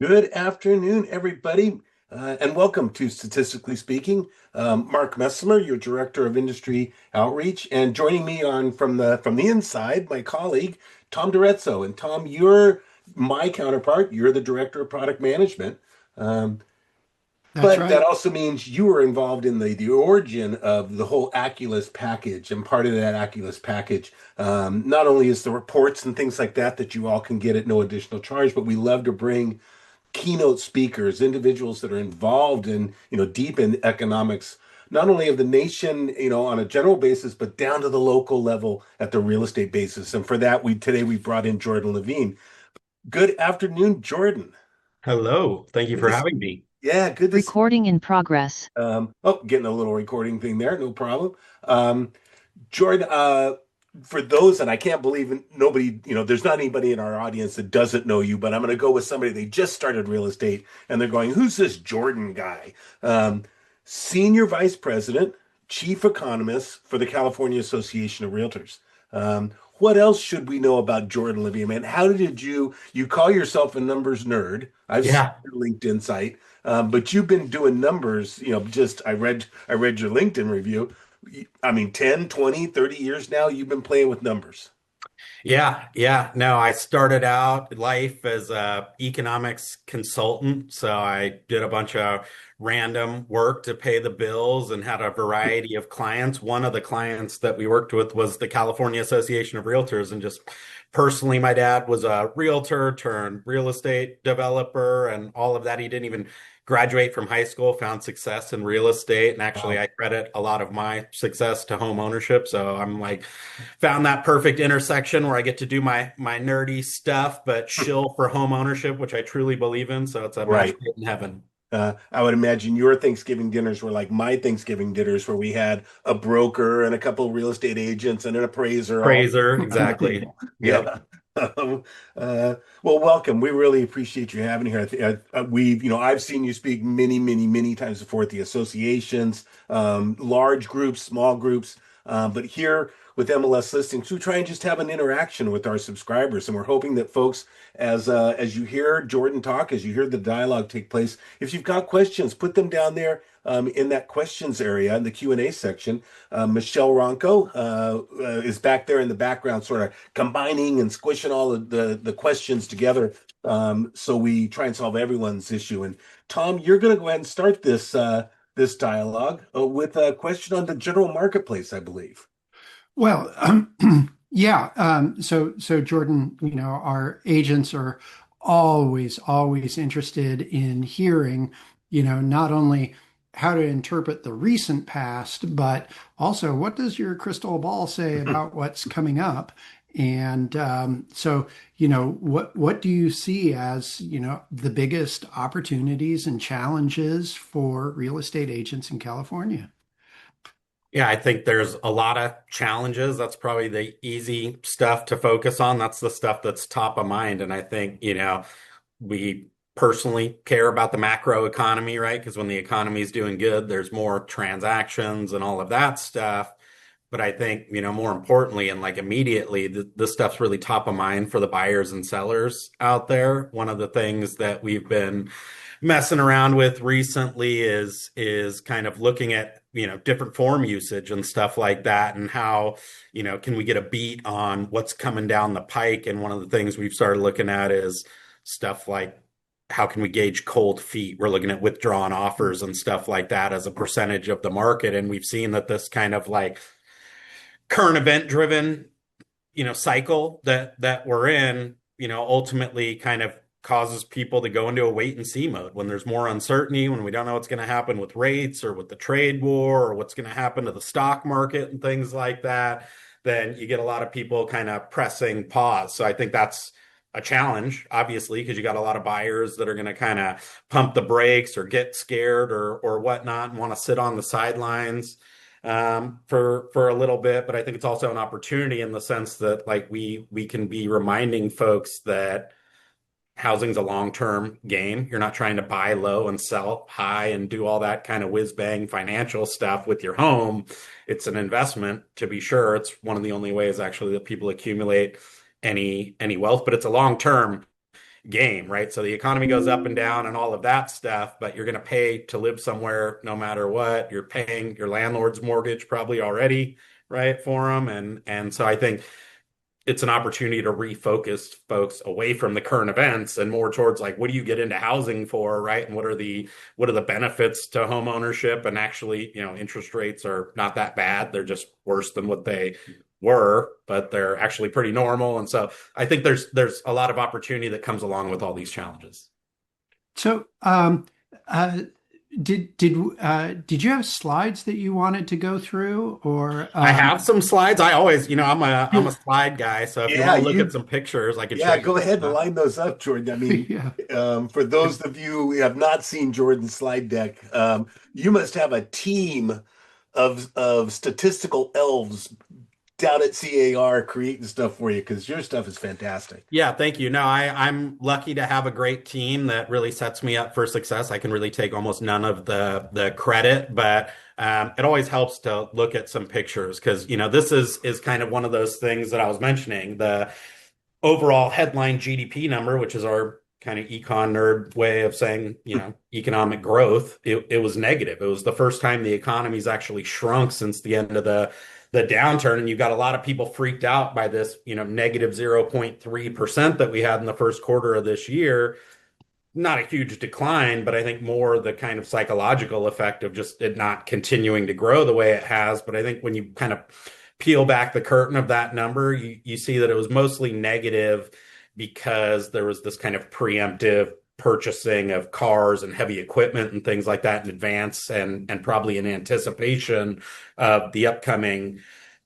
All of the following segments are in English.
Good afternoon, everybody, and welcome to Statistically Speaking. Mark Messimer, your Director of Industry Outreach, and joining me on from the inside, my colleague Tom Durezzo. And Tom, you're my counterpart. You're the Director of Product Management. Um, That's but that right. also means you were involved in the origin of the whole Aculus package, and part of that Aculus package not only is the reports and things like that you all can get at no additional charge, but we love to bring keynote speakers, individuals that are involved in, deep in economics, not only of the nation, on a general basis, but down to the local level at the real estate basis. And for that, we brought in Jordan Levine. Good afternoon, Jordan. Hello. Thank you Good for to see having me. Yeah, good to see Recording in progress. getting a little recording thing there, no problem. Jordan, for those, and I can't believe nobody, there's not anybody in our audience that doesn't know you, but I'm going to go with somebody they just started real estate and they're going, who's this Jordan guy? Um, Senior Vice President, Chief Economist for the California Association of Realtors. What else should we know about Jordan Levy, man? How did you call yourself a numbers nerd? I've seen Yeah. your LinkedIn site, but you've been doing numbers, just I read your LinkedIn review. I mean, 10, 20, 30 years now, you've been playing with numbers. Yeah. Yeah. No, I started out life as a economics consultant. So I did a bunch of random work to pay the bills and had a variety of clients. One of the clients that we worked with was the California Association of Realtors. And just personally, my dad was a realtor turned real estate developer and all of that. He didn't even graduate from high school, found success in real estate. And actually, Wow. I credit a lot of my success to home ownership. So I'm like, found that perfect intersection where I get to do my nerdy stuff, but shill for home ownership, which I truly believe in. So it's a match Right. made in heaven. I would imagine your Thanksgiving dinners were like my Thanksgiving dinners, where we had a broker and a couple of real estate agents and an appraiser all Praiser, around the exactly. table. Yep. Yeah. Um, well, welcome. We really appreciate you having here. I've seen you speak many, many, many times before at the associations, large groups, small groups. But here with MLS listings, we try and just have an interaction with our subscribers, and we're hoping that folks, as you hear Jordan talk, as you hear the dialogue take place, if you've got questions, put them down there in that questions area in the Q&A section. Michelle Ronco is back there in the background, sort of combining and squishing all of the questions together. So we try and solve everyone's issue. And Tom, you're going to go ahead and start this dialogue with a question on the general marketplace, I believe. Well, yeah. So Jordan, our agents are always interested in hearing, not only how to interpret the recent past, but also what does your crystal ball say about what's coming up? And what do you see as, the biggest opportunities and challenges for real estate agents in California? Yeah, I think there's a lot of challenges. That's probably the easy stuff to focus on. That's the stuff that's top of mind. And I think, we personally care about the macro economy, right? Because when the economy is doing good, there's more transactions and all of that stuff. But I think, more importantly and like immediately, this stuff's really top of mind for the buyers and sellers out there. One of the things that we've been messing around with recently is kind of looking at, different form usage and stuff like that and how, can we get a beat on what's coming down the pike? And one of the things we've started looking at is stuff like how can we gauge cold feet? We're looking at withdrawn offers and stuff like that as a percentage of the market. And we've seen that this kind of like current event driven, cycle that we're in, ultimately kind of causes people to go into a wait and see mode when there's more uncertainty, when we don't know what's going to happen with rates or with the trade war or what's going to happen to the stock market and things like that, then you get a lot of people kind of pressing pause. So I think that's a challenge, obviously, because you got a lot of buyers that are going to kind of pump the brakes or get scared or whatnot and want to sit on the sidelines for a little bit. But I think it's also an opportunity in the sense that like we can be reminding folks that housing's a long-term game. You're not trying to buy low and sell high and do all that kind of whiz-bang financial stuff with your home. It's an investment, to be sure. It's one of the only ways actually that people accumulate any wealth, but it's a long-term game, right? So the economy goes up and down and all of that stuff, but you're going to pay to live somewhere no matter what. You're paying your landlord's mortgage probably already, right, for them. And so I think it's an opportunity to refocus folks away from the current events and more towards like what do you get into housing for, right? And what are the benefits to home ownership? And actually, interest rates are not that bad. They're just worse than what they were, but they're actually pretty normal. And so I think there's a lot of opportunity that comes along with all these challenges. So, uh, did you have slides that you wanted to go through, or I have some slides. I always, I'm a slide guy. So if you Yeah, want to look at you some pictures, I can show yeah, you go some ahead and stuff. line those up, Jordan. I mean, yeah. for those of you who have not seen Jordan's slide deck, you must have a team of statistical elves down at CAR creating stuff for you because your stuff is fantastic. Yeah, thank you. No, I'm lucky to have a great team that really sets me up for success. I can really take almost none of the credit, but it always helps to look at some pictures because this is kind of one of those things that I was mentioning. The overall headline GDP number, which is our kind of econ nerd way of saying, economic growth, it was negative. It was the first time the economy's actually shrunk since the end of the downturn. And you've got a lot of people freaked out by this, negative 0.3% that we had in the first quarter of this year. Not a huge decline, but I think more the kind of psychological effect of just it not continuing to grow the way it has. But I think when you kind of peel back the curtain of that number, you see that it was mostly negative because there was this kind of preemptive purchasing of cars and heavy equipment and things like that in advance and probably in anticipation of the upcoming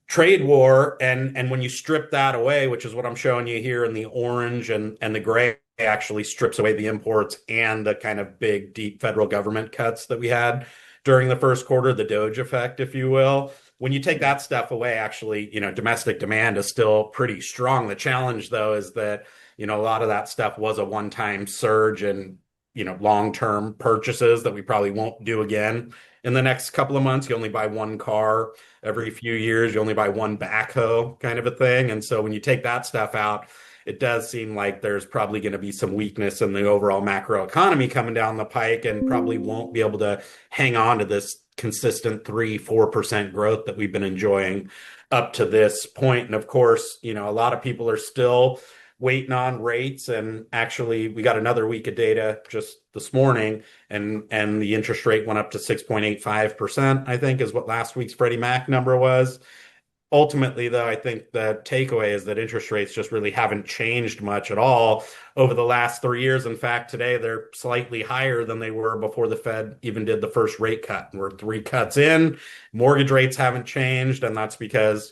trade war. And when you strip that away, which is what I'm showing you here in the orange and the gray, actually strips away the imports and the kind of big deep federal government cuts that we had during the first quarter, the Doge effect, if you will. When you take that stuff away, actually, domestic demand is still pretty strong. The challenge, though, is that, a lot of that stuff was a one-time surge in, long-term purchases that we probably won't do again in the next couple of months. You only buy one car every few years. You only buy one backhoe kind of a thing. And so when you take that stuff out, it does seem like there's probably going to be some weakness in the overall macro economy coming down the pike and probably won't be able to hang on to this consistent 3-4% growth that we've been enjoying up to this point. And of course, a lot of people are still waiting on rates. And actually, we got another week of data just this morning, and the interest rate went up to 6.85%, I think is what last week's Freddie Mac number was. Ultimately, though, I think the takeaway is that interest rates just really haven't changed much at all over the last 3 years. In fact, today they're slightly higher than they were before the Fed even did the first rate cut. We're 3 cuts in. Mortgage rates haven't changed, and that's because,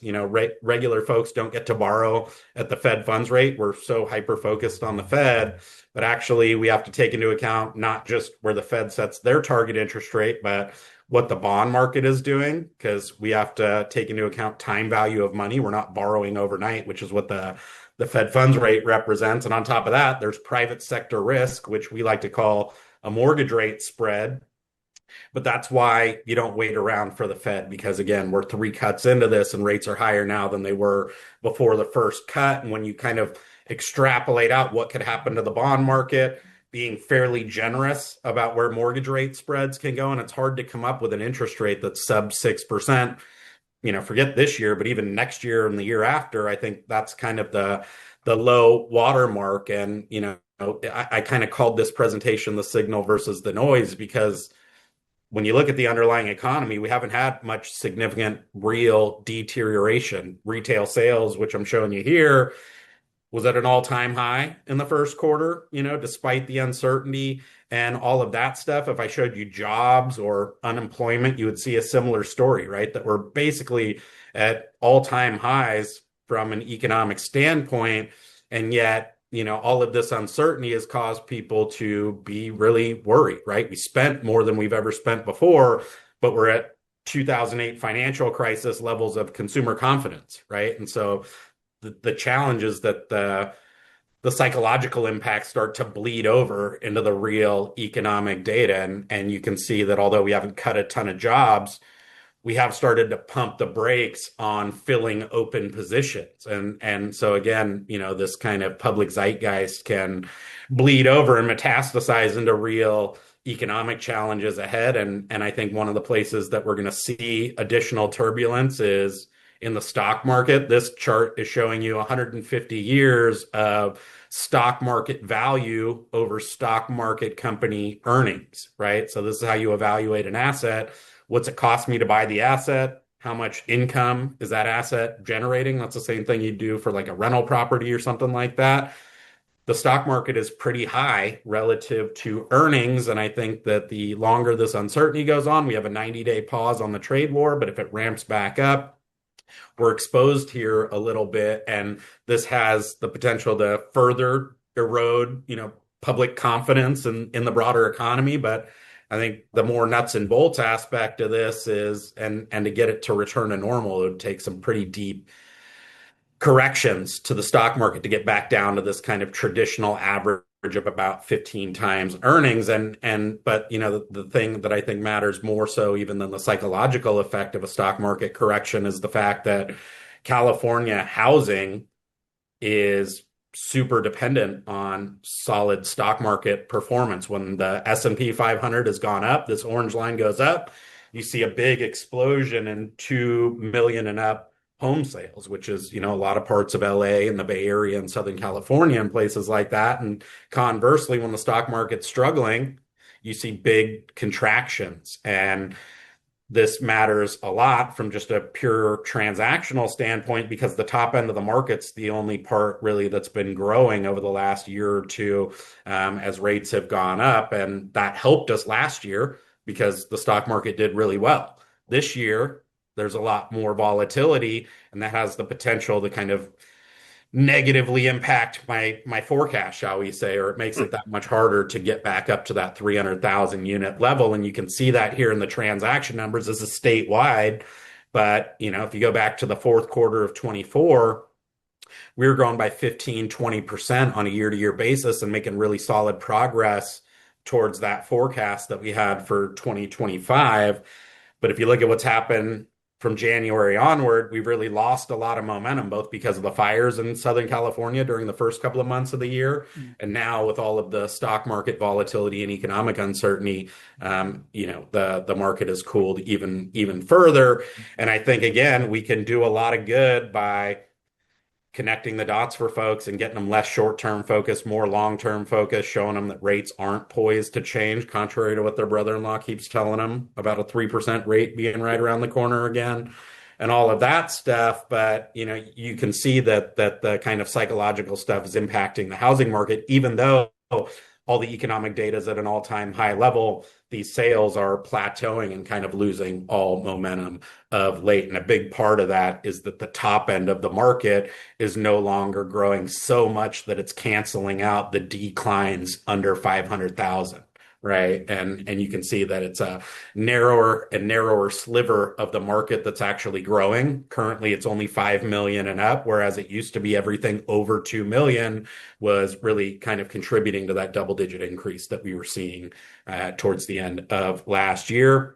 regular folks don't get to borrow at the Fed funds rate. We're so hyper focused on the Fed, but actually we have to take into account not just where the Fed sets their target interest rate, but what the bond market is doing, because we have to take into account time value of money. We're not borrowing overnight, which is what the Fed funds rate represents. And on top of that, there's private sector risk, which we like to call a mortgage rate spread. But that's why you don't wait around for the Fed, because again, we're 3 cuts into this and rates are higher now than they were before the first cut. And when you kind of extrapolate out what could happen to the bond market, being fairly generous about where mortgage rate spreads can go, and it's hard to come up with an interest rate that's sub 6%. Forget this year, but even next year and the year after, I think that's kind of the low watermark. And I kind of called this presentation the signal versus the noise, because when you look at the underlying economy, we haven't had much significant real deterioration. Retail sales, which I'm showing you here, was at an all-time high in the first quarter, despite the uncertainty and all of that stuff. If I showed you jobs or unemployment, you would see a similar story, right? That we're basically at all-time highs from an economic standpoint. And yet, all of this uncertainty has caused people to be really worried, right? We spent more than we've ever spent before, but we're at 2008 financial crisis levels of consumer confidence, right? And so the challenge is that the psychological impacts start to bleed over into the real economic data. And you can see that although we haven't cut a ton of jobs, we have started to pump the brakes on filling open positions. And so again, this kind of public zeitgeist can bleed over and metastasize into real economic challenges ahead. And I think one of the places that we're going to see additional turbulence is in the stock market. This chart is showing you 150 years of stock market value over stock market company earnings, right? So this is how you evaluate an asset. What's it cost me to buy the asset? How much income is that asset generating? That's the same thing you do for like a rental property or something like that. The stock market is pretty high relative to earnings. And I think that the longer this uncertainty goes on, we have a 90-day pause on the trade war, but if it ramps back up, we're exposed here a little bit. And this has the potential to further erode, public confidence in the broader economy. But I think the more nuts and bolts aspect of this is, and to get it to return to normal, it would take some pretty deep corrections to the stock market to get back down to this kind of traditional average of about 15 times earnings. But the thing that I think matters more so even than the psychological effect of a stock market correction is the fact that California housing is super dependent on solid stock market performance. When the S&P 500 has gone up, this orange line goes up, you see a big explosion in 2 million and up home sales, which is, a lot of parts of LA and the Bay Area and Southern California and places like that. And conversely, when the stock market's struggling, you see big contractions. And this matters a lot from just a pure transactional standpoint because the top end of the market's the only part really that's been growing over the last year or two as rates have gone up. And that helped us last year because the stock market did really well. This year, there's a lot more volatility, and that has the potential to kind of negatively impact my forecast, shall we say, or it makes it that much harder to get back up to that 300,000 unit level. And you can see that here in the transaction numbers. This is statewide, but if you go back to the fourth quarter of 24, we were growing by 15-20% on a year-to-year basis and making really solid progress towards that forecast that we had for 2025. But if you look at what's happened from January onward, we've really lost a lot of momentum, both because of the fires in Southern California during the first couple of months of the year. And now with all of the stock market volatility and economic uncertainty, the market has cooled even further. And I think, again, we can do a lot of good by connecting the dots for folks and getting them less short-term focused, more long-term focused, showing them that rates aren't poised to change, contrary to what their brother-in-law keeps telling them about a 3% rate being right around the corner again, and all of that stuff. But, you can see that the kind of psychological stuff is impacting the housing market, even though all the economic data is at an all-time high level. These sales are plateauing and kind of losing all momentum of late. And a big part of that is that the top end of the market is no longer growing so much that it's canceling out the declines under 500,000. Right. And you can see that it's a narrower and narrower sliver of the market that's actually growing. Currently, it's only 5 million and up, whereas it used to be everything over 2 million was really kind of contributing to that double-digit increase that we were seeing towards the end of last year.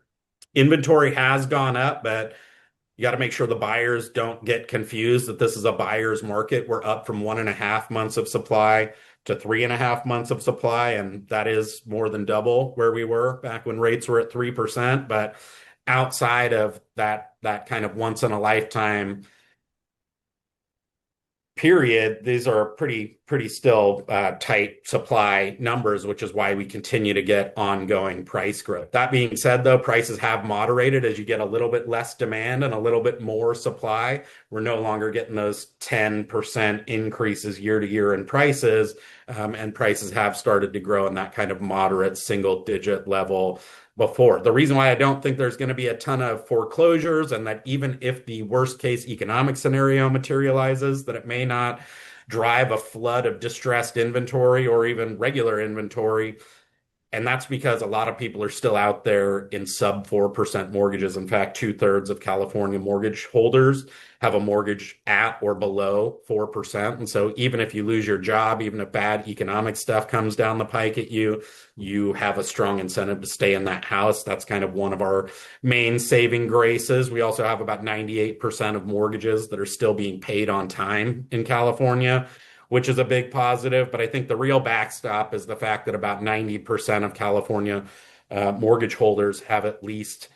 Inventory has gone up, but you got to make sure the buyers don't get confused that this is a buyer's market. We're up from 1.5 months of supply to 3.5 months of supply, and that is more than double where we were back when rates were at 3%. But outside of that kind of once in a lifetime period, these are pretty still tight supply numbers, which is why we continue to get ongoing price growth. That being said, though, prices have moderated as you get a little bit less demand and a little bit more supply. We're no longer getting those 10% increases year to year in prices, and prices have started to grow in that kind of moderate single digit level before. The reason why I don't think there's going to be a ton of foreclosures, and that even if the worst case economic scenario materializes, that it may not drive a flood of distressed inventory or even regular inventory, And that's because a lot of people are still out there in sub 4% mortgages. In fact, two-thirds of California mortgage holders have a mortgage at or below 4%. And so even if you lose your job, even if bad economic stuff comes down the pike at you, you have a strong incentive to stay in that house. That's kind of one of our main saving graces. We also have about 98% of mortgages that are still being paid on time in California, which is a big positive. But I think the real backstop is the fact that about 90% of California mortgage holders have at least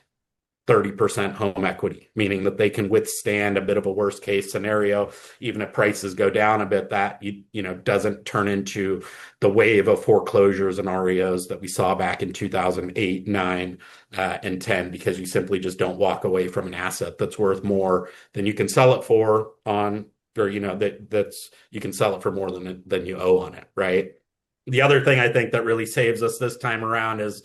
30% home equity, meaning that they can withstand a bit of a worst case scenario. Even if prices go down a bit, that doesn't turn into the wave of foreclosures and REOs that we saw back in 2008, 9, and 10, because you simply just don't walk away from an asset that's worth more than you can sell it for on, or that's you can sell it for more than you owe on it, right? The other thing I think that really saves us this time around is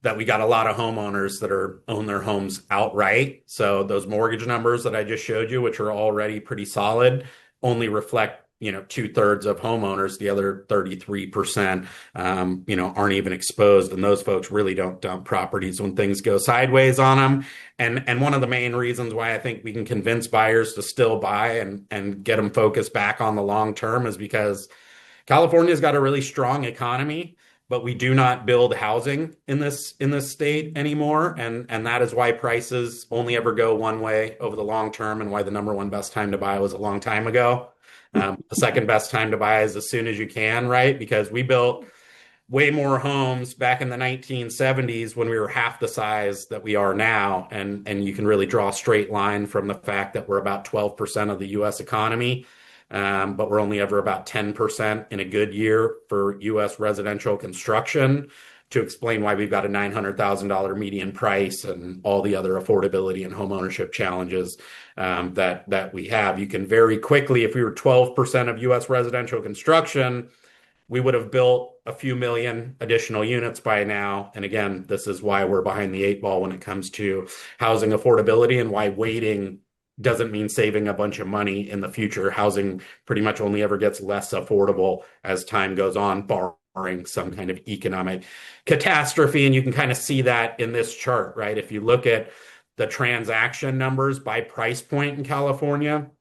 that we got a lot of homeowners that own their homes outright. So those mortgage numbers that I just showed you, which are already pretty solid, only reflect, two-thirds of homeowners. The other 33%, aren't even exposed. And those folks really don't dump properties when things go sideways on them. And one of the main reasons why I think we can convince buyers to still buy and get them focused back on the long term is because California's got a really strong economy, but we do not build housing in this state anymore, and that is why prices only ever go one way over the long term, and why the number one best time to buy was a long time ago. The second best time to buy is as soon as you can, right? Because we built way more homes back in the 1970s when we were half the size that we are now, and you can really draw a straight line from the fact that we're about 12% of the U.S. economy. But we're only ever about 10% in a good year for U.S. residential construction, to explain why we've got a $900,000 median price and all the other affordability and homeownership challenges that we have. You can very quickly, if we were 12% of U.S. residential construction, we would have built a few million additional units by now. And again, this is why we're behind the eight ball when it comes to housing affordability, and why waiting doesn't mean saving a bunch of money in the future. Housing pretty much only ever gets less affordable as time goes on, barring some kind of economic catastrophe. And you can kind of see that in this chart, right? If you look at the transaction numbers by price point in California,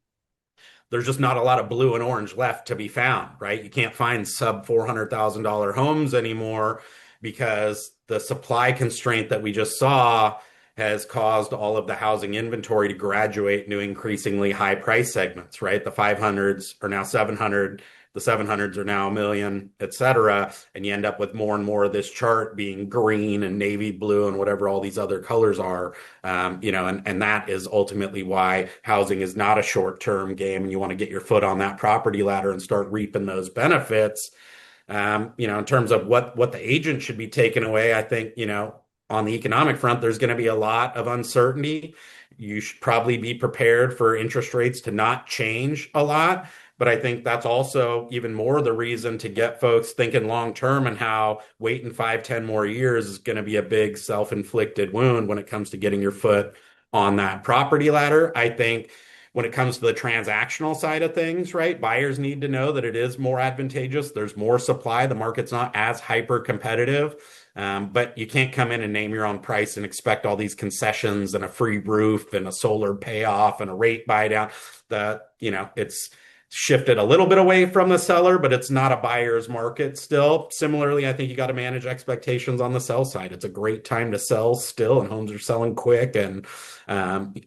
there's just not a lot of blue and orange left to be found, right? You can't find sub $400,000 homes anymore, because the supply constraint that we just saw has caused all of the housing inventory to graduate into increasingly high price segments, right? The 500s are now 700, the 700s are now a million, et cetera. And you end up with more and more of this chart being green and navy blue and whatever all these other colors are. And that is ultimately why housing is not a short-term game, and you want to get your foot on that property ladder and start reaping those benefits. In terms of what the agent should be taking away, I think, on the economic front, there's going to be a lot of uncertainty. You should probably be prepared for interest rates to not change a lot. But I think that's also even more the reason to get folks thinking long term, and how waiting 5, 10 more years is going to be a big self-inflicted wound when it comes to getting your foot on that property ladder. I think when it comes to the transactional side of things, right, buyers need to know that it is more advantageous. There's more supply. The market's not as hyper competitive. But you can't come in and name your own price and expect all these concessions and a free roof and a solar payoff and a rate buy down. It's shifted a little bit away from the seller, but it's not a buyer's market still. Similarly, I think you got to manage expectations on the sell side. It's a great time to sell still, and homes are selling quick, and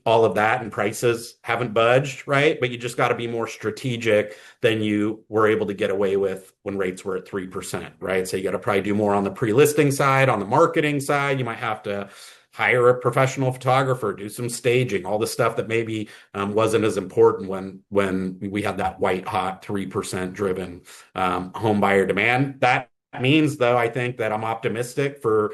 all of that, and prices haven't budged, right? But you just got to be more strategic than you were able to get away with when rates were at 3%, right? So you got to probably do more on the pre-listing side, on the marketing side. You might have to hire a professional photographer, do some staging, all the stuff that maybe wasn't as important when we had that white hot 3% driven home buyer demand. That means, though, I think that I'm optimistic for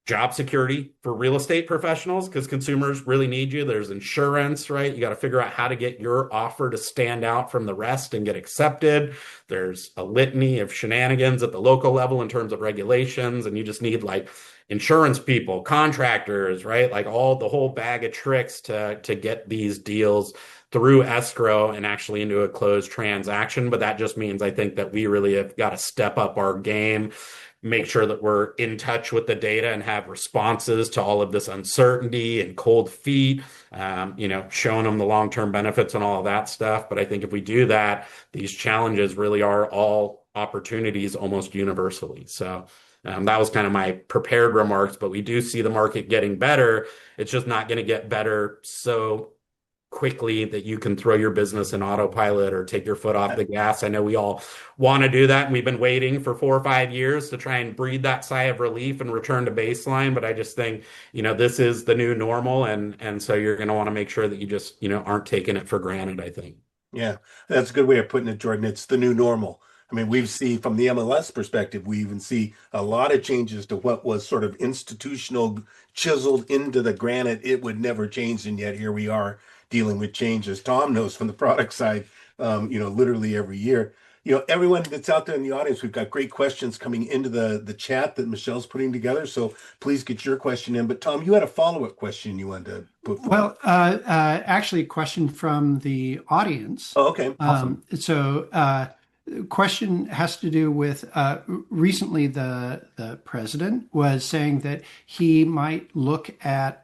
job security for real estate professionals, because consumers really need you. There's insurance, right? You got to figure out how to get your offer to stand out from the rest and get accepted. There's a litany of shenanigans at the local level in terms of regulations, and you just need like insurance people, contractors, right? Like the whole bag of tricks to get these deals through escrow and actually into a closed transaction. But that just means I think that we really have got to step up our game, make sure that we're in touch with the data and have responses to all of this uncertainty and cold feet, showing them the long-term benefits and all of that stuff. But I think if we do that, these challenges really are all opportunities almost universally. So that was kind of my prepared remarks, but we do see the market getting better. It's just not going to get better so quickly that you can throw your business in autopilot or take your foot off the gas. I know we all want to do that, and we've been waiting for 4 or 5 years to try and breathe that sigh of relief and return to baseline. But I just think, this is the new normal, and so you're going to want to make sure that you just, aren't taking it for granted, I think. Yeah, that's a good way of putting it, Jordan. It's the new normal. I mean, we see from the MLS perspective, we even see a lot of changes to what was sort of institutional, chiseled into the granite. It would never change, and yet here we are dealing with changes. Tom knows from the product side, literally every year. Everyone that's out there in the audience, we've got great questions coming into the chat that Michelle's putting together. So please get your question in. But Tom, you had a follow-up question you wanted to put forward. Well, actually, a question from the audience. Oh, okay, awesome. Question has to do with recently the president was saying that he might look at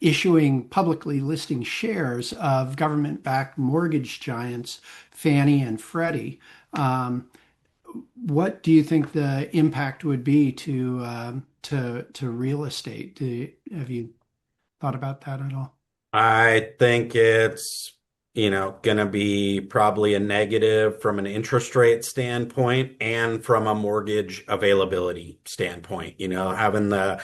issuing publicly listing shares of government-backed mortgage giants Fannie and Freddie. What do you think the impact would be to real estate? Have you thought about that at all? I think it's, going to be probably a negative from an interest rate standpoint and from a mortgage availability standpoint. Having the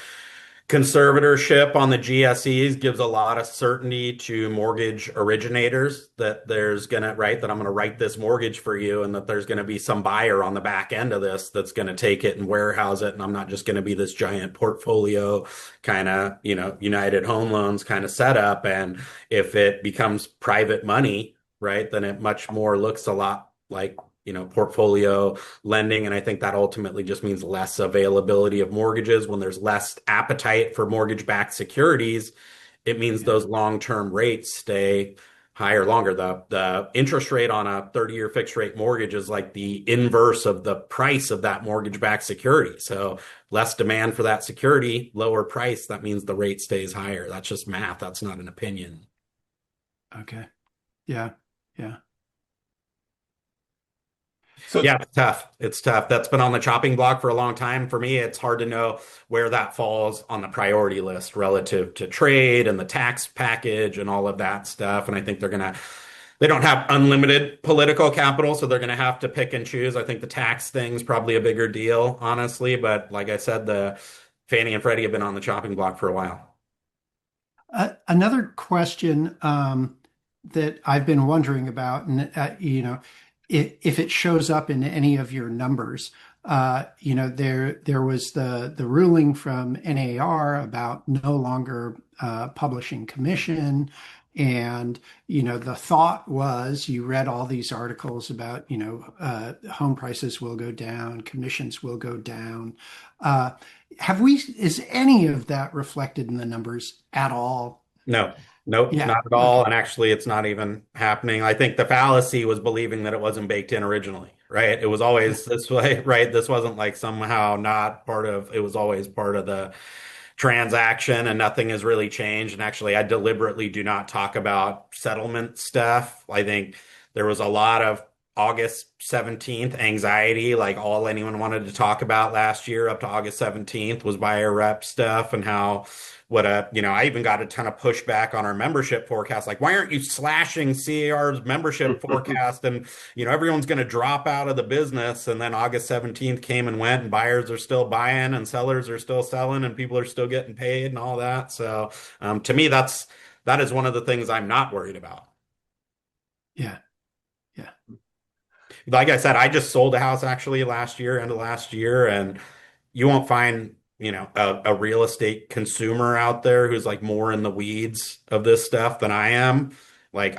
conservatorship on the GSEs gives a lot of certainty to mortgage originators that there's going to, right, that I'm going to write this mortgage for you and that there's going to be some buyer on the back end of this that's going to take it and warehouse it. And I'm not just going to be this giant portfolio kind of, United Home Loans kind of setup. And if it becomes private money, right, then it much more looks a lot like portfolio lending. And I think that ultimately just means less availability of mortgages. When there's less appetite for mortgage-backed securities, it means those long-term rates stay higher longer. The interest rate on a 30-year fixed rate mortgage is like the inverse of the price of that mortgage-backed security. So less demand for that security, lower price, that means the rate stays higher. That's just math. That's not an opinion. Okay. Yeah. Yeah. So Yeah, it's tough. It's tough. That's been on the chopping block for a long time. For me, it's hard to know where that falls on the priority list relative to trade and the tax package and all of that stuff. And I think they don't have unlimited political capital, so they're going to have to pick and choose. I think the tax thing's probably a bigger deal, honestly. But like I said, the Fannie and Freddie have been on the chopping block for a while. Another question that I've been wondering about, and if it shows up in any of your numbers, there was the ruling from NAR about no longer publishing commission, and the thought was you read all these articles about home prices will go down, commissions will go down. Is any of that reflected in the numbers at all? No, nope, Yeah. not at all. Okay. And actually, it's not even happening. I think the fallacy was believing that it wasn't baked in originally, right? It was always this way, right? This wasn't like somehow not part of, it was always part of the transaction and nothing has really changed. And actually, I deliberately do not talk about settlement stuff. I think there was a lot of August 17th anxiety, like all anyone wanted to talk about last year up to August 17th was buyer rep stuff and how I even got a ton of pushback on our membership forecast. Like, why aren't you slashing CAR's membership forecast? And, everyone's going to drop out of the business. And then August 17th came and went and buyers are still buying and sellers are still selling and people are still getting paid and all that. So, to me, that is one of the things I'm not worried about. Yeah. Yeah. Like I said, I just sold a house actually end of last year, and you won't find, a real estate consumer out there who's like more in the weeds of this stuff than I am. Like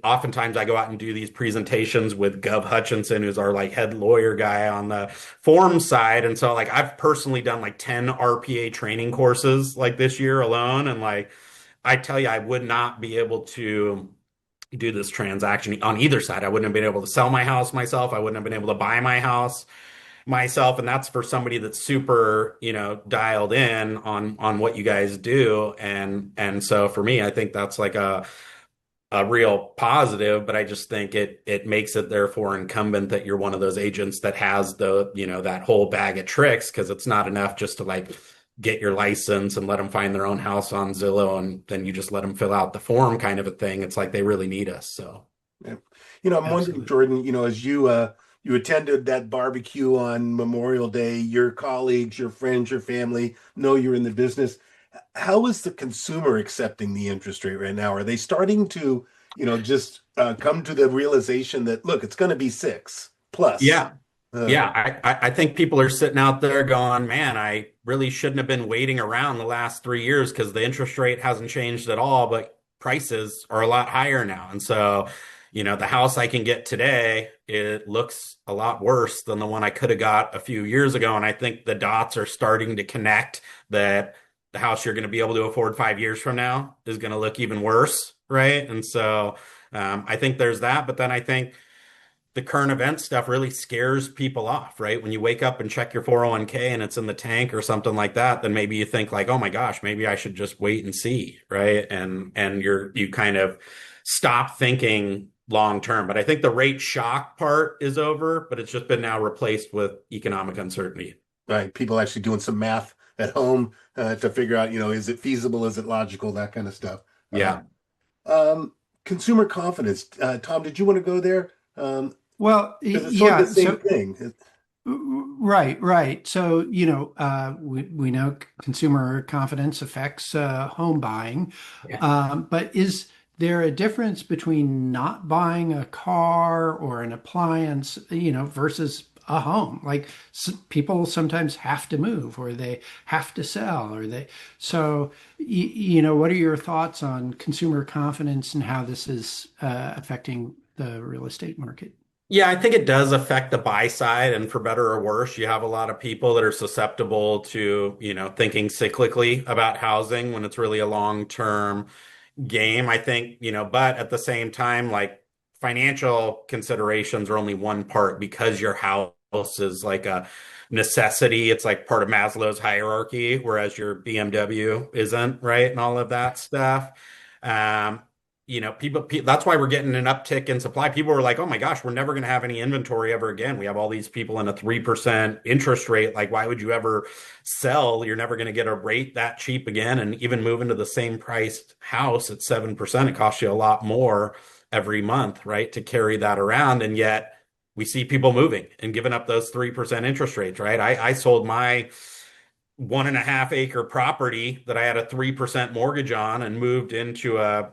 oftentimes I go out and do these presentations with Gov Hutchinson, who's our like head lawyer guy on the form side. And so like I've personally done like 10 RPA training courses like this year alone. And like I tell you, I would not be able to do this transaction on either side. I wouldn't have been able to sell my house myself. I wouldn't have been able to buy my house myself. And that's for somebody that's super, dialed in on what you guys do. And so for me, I think that's like a real positive, but I just think it makes it therefore incumbent that you're one of those agents that has that whole bag of tricks, because it's not enough just to like get your license and let them find their own house on Zillow and then you just let them fill out the form kind of a thing. It's like they really need us. So Yeah. I'm wondering, Absolutely. Jordan, as you attended that barbecue on Memorial Day, your colleagues, your friends, your family know you're in the business. How is the consumer accepting the interest rate right now? Are they starting to, just come to the realization that, look, it's going to be six plus? yeah. Uh, Yeah, I think people are sitting out there going, man, I really shouldn't have been waiting around the last 3 years because the interest rate hasn't changed at all, but prices are a lot higher now. And so, the house I can get today, it looks a lot worse than the one I could have got a few years ago. And I think the dots are starting to connect that the house you're going to be able to afford 5 years from now is going to look even worse, right? And so I think there's that. But then I think the current event stuff really scares people off, right? When you wake up and check your 401k and it's in the tank or something like that, then maybe you think like, oh my gosh, maybe I should just wait and see, right? And you kind of stop thinking long term. But I think the rate shock part is over, but it's just been now replaced with economic uncertainty. right. People actually doing some math at home to figure out, is it feasible? Is it logical? That kind of stuff. Uh, Yeah. um, Consumer confidence. Tom, did you want to go there? Well, Because it's sort of the yeah. same So thing. right, right. So, we know consumer confidence affects home buying. Yeah. But is there a difference between not buying a car or an appliance, versus a home? Like people sometimes have to move or they have to sell so, what are your thoughts on consumer confidence and how this is affecting the real estate market? Yeah, I think it does affect the buy side, and for better or worse, you have a lot of people that are susceptible to, thinking cyclically about housing when it's really a long-term game. I think, but at the same time, like financial considerations are only one part because your house is like a necessity. It's like part of Maslow's hierarchy, whereas your BMW isn't, right? And all of that stuff. Um, that's why we're getting an uptick in supply. People were like, oh my gosh, we're never going to have any inventory ever again. We have all these people in a 3% interest rate. Like, why would you ever sell? You're never going to get a rate that cheap again. And even move into the same priced house at 7%, it costs you a lot more every month, right? To carry that around. And yet we see people moving and giving up those 3% interest rates, right? I sold my 1.5 acre property that I had a 3% mortgage on and moved into a,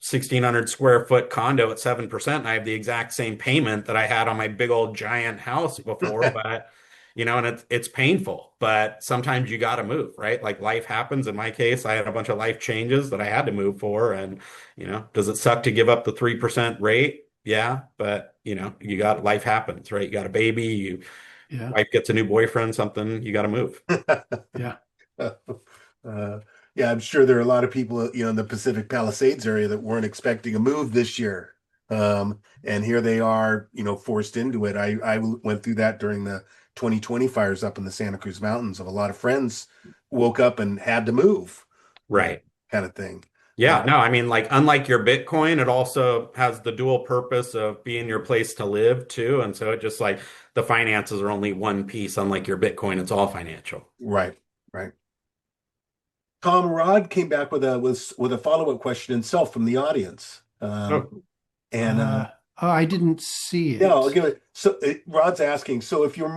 1,600 square foot condo at 7%. And I have the exact same payment that I had on my big old giant house before, but and it's painful, but sometimes you got to move, right? Like life happens. In my case, I had a bunch of life changes that I had to move for. And, does it suck to give up the 3% rate? Yeah. But, you got life happens, right? You got a baby, Yeah, wife gets a new boyfriend, something, you got to move. yeah. Yeah, I'm sure there are a lot of people, in the Pacific Palisades area that weren't expecting a move this year. And here they are, forced into it. I went through that during the 2020 fires up in the Santa Cruz Mountains of a lot of friends woke up and had to move, Right. kind of thing. Yeah, no, I mean, like, unlike your Bitcoin, it also has the dual purpose of being your place to live too. And so it just like the finances are only one piece, unlike your Bitcoin, it's all financial. Right, right. Tom Rod came back with a follow-up question himself from the audience. Oh, And Oh, I didn't see Yeah, I'll it. give it. So Rod's asking, so if you are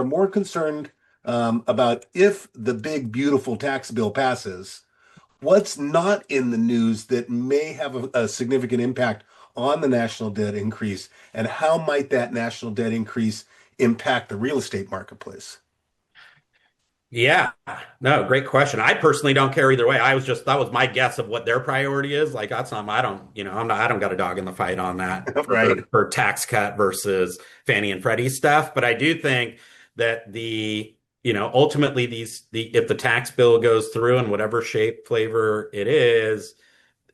more concerned about if the big beautiful tax bill passes, what's not in the news that may have a significant impact on the national debt increase, and how might that national debt increase impact the real estate marketplace? yeah. No, great question. I personally don't care either way. That was my guess of what their priority is. Like, that's not, I don't, I don't got a dog in the fight on that Right. for tax cut versus Fannie and Freddie stuff. But I do think that the ultimately if the tax bill goes through in whatever shape, flavor it is,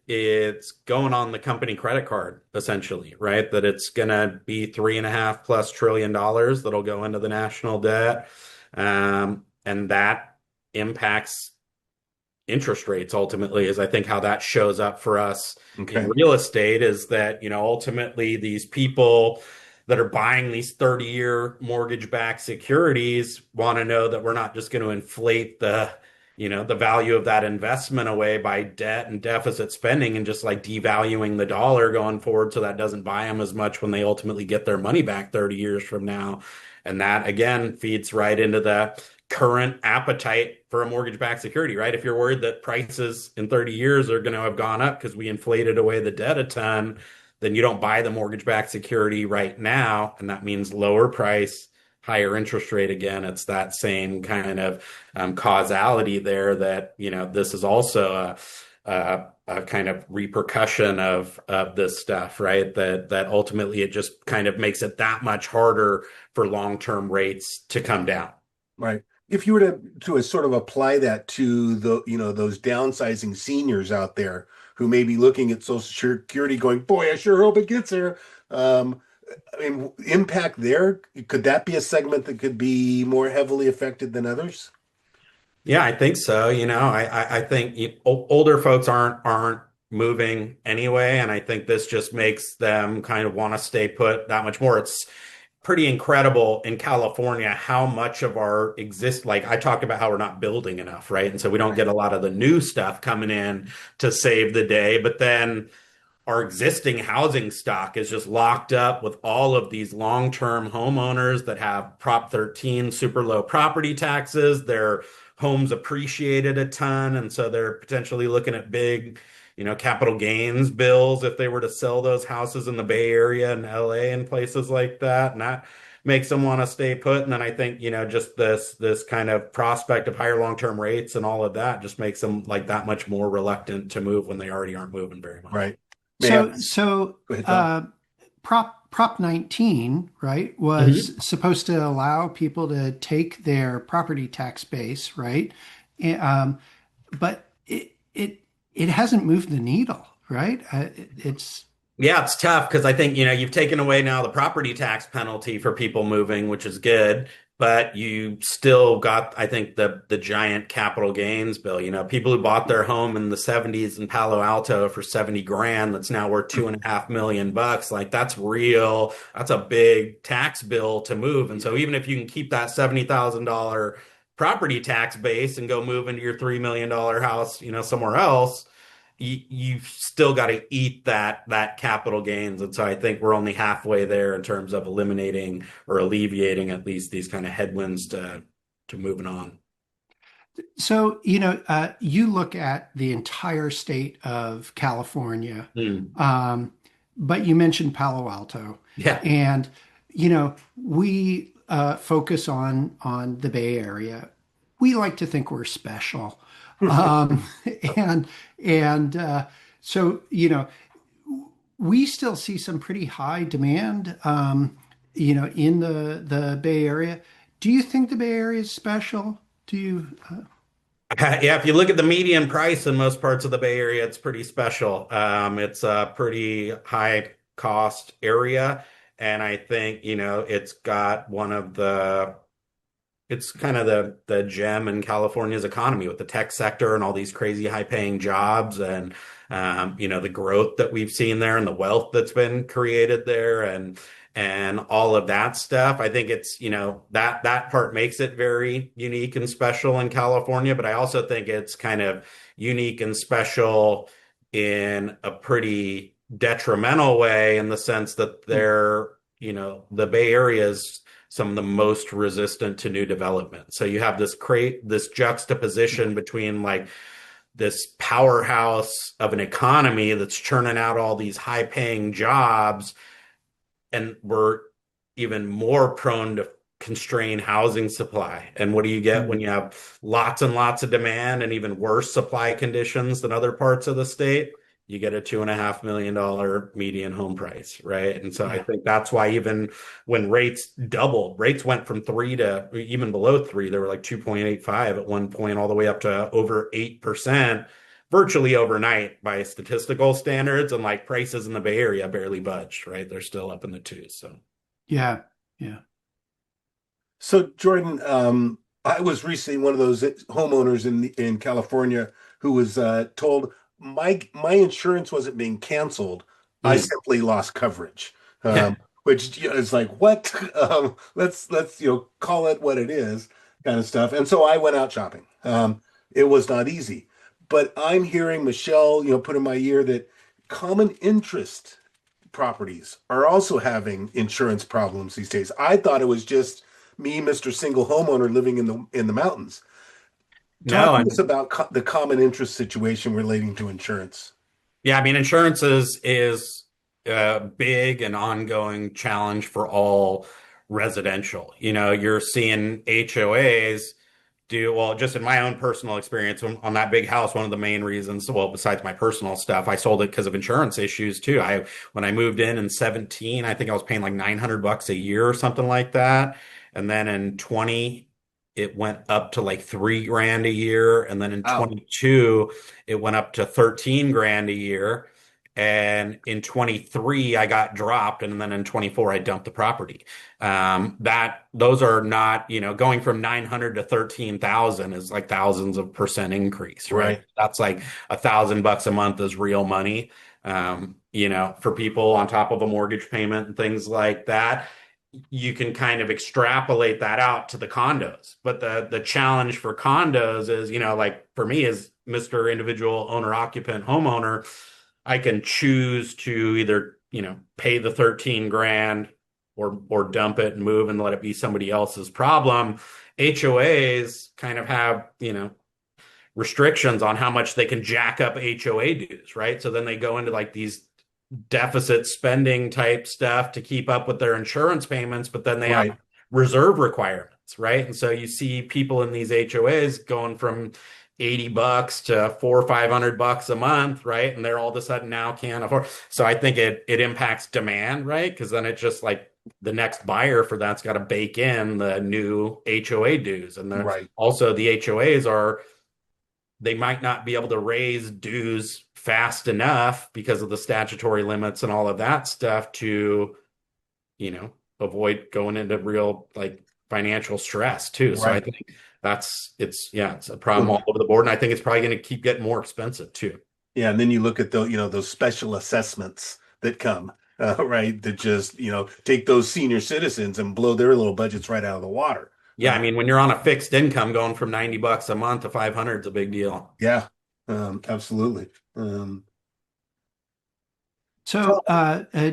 it's going on the company credit card, essentially, right? That it's gonna be 3.5+ trillion that'll go into the national debt. And that impacts interest rates ultimately, is I think how that shows up for us in Okay. real estate, is that, ultimately these people that are buying these 30-year mortgage-backed securities want to know that we're not just going to inflate the value of that investment away by debt and deficit spending and just like devaluing the dollar going forward, so that doesn't buy them as much when they ultimately get their money back 30 years from now. And that again feeds right into the current appetite for a mortgage-backed security, right? If you're worried that prices in 30 years are going to have gone up because we inflated away the debt a ton, then you don't buy the mortgage-backed security right now, and that means lower price, higher interest rate again. It's that same kind of causality there, that this is also a kind of repercussion of this stuff, right? That ultimately it just kind of makes it that much harder for long-term rates to come down. Right. If you were to sort of apply that to those downsizing seniors out there who may be looking at Social Security going, boy, I sure hope it gets there. Um, I mean, impact there, could that be a segment that could be more heavily affected than others? Yeah, I think so. I think older folks aren't moving anyway, and I think this just makes them kind of want to stay put that much more. It's pretty incredible in California how much of our like I talked about how we're not building enough, right? And so we don't Right. get a lot of the new stuff coming in to save the day, but then our existing housing stock is just locked up with all of these long-term homeowners that have Prop 13 super low property taxes. Their homes appreciated a ton, and so they're potentially looking at big, capital gains bills if they were to sell those houses in the Bay Area and LA and places like that. And that makes them want to stay put. And then I think, just this kind of prospect of higher long-term rates and all of that just makes them like that much more reluctant to move when they already aren't moving very much. Right. May I So, ask? so Go ahead, Tom. uh, Prop 19, right, was Mhm. supposed to allow people to take their property tax base, right? And, but it hasn't moved the needle, right? It's Yeah, it's tough because I think, you've taken away now the property tax penalty for people moving, which is good, but you still got, I think, the giant capital gains bill. People who bought their home in the 70s in Palo Alto for 70 grand, that's now worth 2.5 million bucks. Like that's real. That's a big tax bill to move. And so even if you can keep that $70,000 property tax base and go move into your $3 million house, somewhere else, you've still got to eat that capital gains. And so I think we're only halfway there in terms of eliminating or alleviating at least these kind of headwinds to moving on. so, you look at the entire state of California, Mm. um, but you mentioned Palo Alto, Yeah. and we focus on the Bay Area. We like to think we're special, um, and and so we still see some pretty high demand, in the Bay Area. Do you think the Bay Area is special? Do you? Yeah, if you look at the median price in most parts of the Bay Area, it's pretty special. It's a pretty high cost area. And I think, it's got it's kind of the gem in California's economy with the tech sector and all these crazy high paying jobs, and the growth that we've seen there and the wealth that's been created there, and all of that stuff. I think it's, that part makes it very unique and special in California, but I also think it's kind of unique and special in a pretty detrimental way, in the sense that the Bay Area is some of the most resistant to new development. So you have this juxtaposition between like this powerhouse of an economy that's churning out all these high paying jobs, and we're even more prone to constrain housing supply. And what do you get when you have lots and lots of demand and even worse supply conditions than other parts of the state? you get a $2.5 million median home price, right? And so I Yeah. think that's why even when rates doubled, rates went from three to even below three, they were like 2.85 at one point, all the way up to over 8%, virtually overnight by statistical standards. And like prices in the Bay Area barely budged, right? They're still up in the twos. So Yeah. Yeah. So, Jordan, I was recently one of those homeowners in California who was told my insurance wasn't being canceled. I mm, simply lost coverage, yeah. which is like what? Let's call it what it is, kind of stuff. And so I went out shopping. It was not easy, but I'm hearing Michelle, put in my ear that common interest properties are also having insurance problems these days. I thought it was just me, Mr. Single Homeowner living in the mountains. Talk No, to us and about the common interest situation relating to insurance. yeah, I mean, insurance is a big and ongoing challenge for all residential. You're seeing HOAs do well, just in my own personal experience on that big house, one of the main reasons, well, besides my personal stuff, I sold it because of insurance issues too. When I moved in 17, I think I was paying like $900 a year or something like that. And then in 20, it went up to like 3 grand a year. And then in Wow. 22, it went up to 13 grand a year. And in 23, I got dropped. And then in 24, I dumped the property. That those are not, going from 900 to 13,000 is like thousands of percent increase, right? Right. That's like $1,000 a month is real money. For people on top of a mortgage payment and things like that. You can kind of extrapolate that out to the condos. But the challenge for condos is, like for me as Mr. Individual Owner Occupant Homeowner, I can choose to either, pay the 13 grand or dump it and move and let it be somebody else's problem. HOAs kind of have, restrictions on how much they can jack up HOA dues, right? So then they go into like these deficit spending type stuff to keep up with their insurance payments, but then they have Right. reserve requirements, right? And so you see people in these HOAs going from $80 to 400 or 500 bucks a month, right? And they're all of a sudden now can't afford. So I think it impacts demand, right? Because then it's just like the next buyer for that's got to bake in the new HOA dues, and Right. also the HOAs are they might not be able to raise dues fast enough because of the statutory limits and all of that stuff to, avoid going into real like financial stress too. So I Right. think it's a problem Well, all over the board. And I think it's probably going to keep getting more expensive too. yeah, and then you look at those special assessments that come, right, that just, take those senior citizens and blow their little budgets right out of the water. Yeah. I mean, when you're on a fixed income going from $90 a month to 500 is a big deal. Yeah, absolutely. So,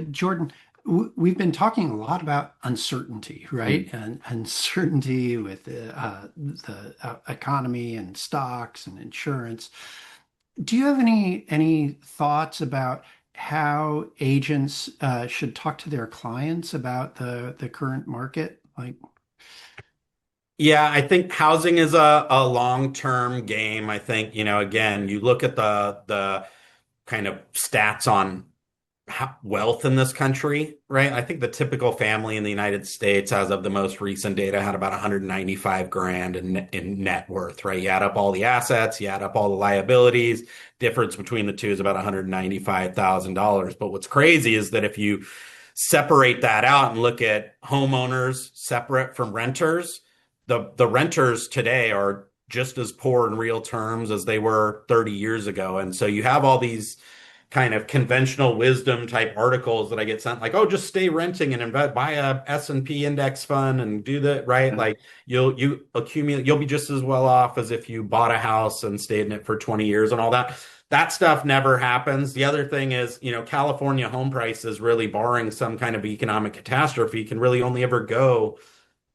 Jordan, we've been talking a lot about uncertainty, Mm. right? And uncertainty with the economy and stocks and insurance. Do you have any thoughts about how agents should talk to their clients about the current market? Like, Yeah, I think housing is a long-term game. I think, again, you look at the kind of stats on wealth in this country, right? I think the typical family in the United States, as of the most recent data, had about 195 grand in net worth, right? You add up all the assets, you add up all the liabilities, difference between the two is about $195,000. But what's crazy is that if you separate that out and look at homeowners separate from renters, the renters today are just as poor in real terms as they were 30 years ago. And so you have all these kind of conventional wisdom type articles that I get sent like, oh, just stay renting and invest, buy a S&P index fund and do that, right? Mhm. Like you accumulate, you'll be just as well off as if you bought a house and stayed in it for 20 years and all that. That stuff never happens. The other thing is, California home prices really barring some kind of economic catastrophe can really only ever go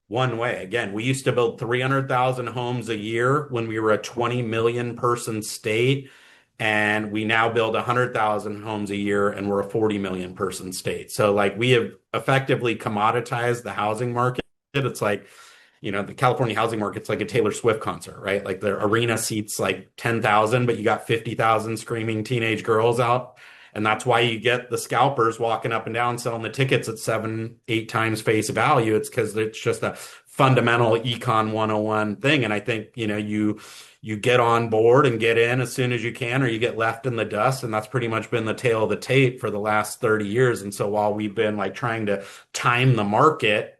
one way. Again, we used to build 300,000 homes a year when we were a 20 million person state. And we now build 100,000 homes a year and we're a 40 million person state. So like we have effectively commoditized the housing market. It's like the California housing market's like a Taylor Swift concert, right? Like the arena seats like 10,000, but you got 50,000 screaming teenage girls out. And that's why you get the scalpers walking up and down selling the tickets at 7, 8 times face value. It's because it's just a fundamental econ 101 thing. And I think, you get on board and get in as soon as you can, or you get left in the dust. And that's pretty much been the tail of the tape for the last 30 years. And so while we've been like trying to time the market,